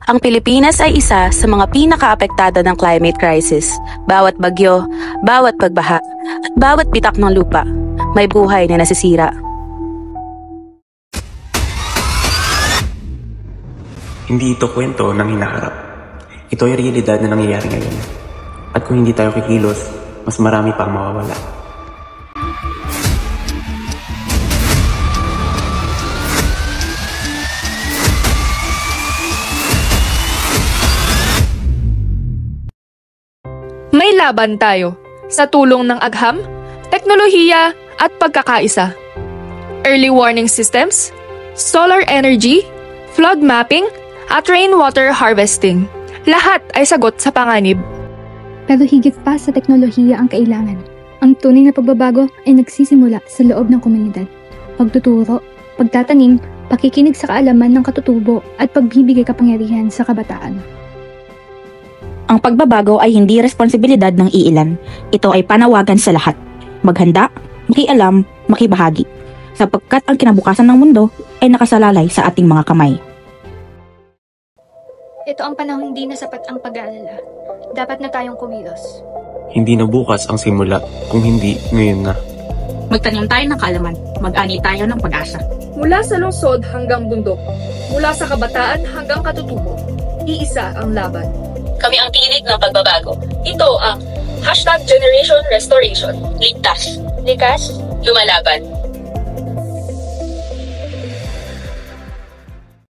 Ang Pilipinas ay isa sa mga pinakaapektado ng climate crisis. Bawat bagyo, bawat pagbaha, at bawat bitak ng lupa, may buhay na nasisira. Hindi ito kwento ng hinaharap. Ito ay realidad na nangyayari ngayon. At kung hindi tayo kikilos, mas marami pang mawawala. May laban tayo sa tulong ng agham, teknolohiya at pagkakaisa. Early warning systems, solar energy, flood mapping, at rainwater harvesting. Lahat ay sagot sa panganib. Pero higit pa sa teknolohiya ang kailangan. Ang tunay na pagbabago ay nagsisimula sa loob ng komunidad. Pagtuturo, pagtatanim, pakikinig sa kaalaman ng katutubo at pagbibigay kapangyarihan sa kabataan. Ang pagbabago ay hindi responsibilidad ng iilan. Ito ay panawagan sa lahat. Maghanda, makialam, makibahagi. Sapagkat ang kinabukasan ng mundo ay nakasalalay sa ating mga kamay. Ito ang panahon hindi na sapat ang pag-aalala. Dapat na tayong kumilos. Hindi na bukas ang simula, kung hindi ngayon na. Magtanim tayo ng kaalaman, mag-ani tayo ng pag-asa. Mula sa lungsod hanggang bundok, mula sa kabataan hanggang katutubo, iisa ang laban. Kami ang tinig ng pagbabago. Ito ang #GenerationRestoration. Ligtas, likas, lumalaban.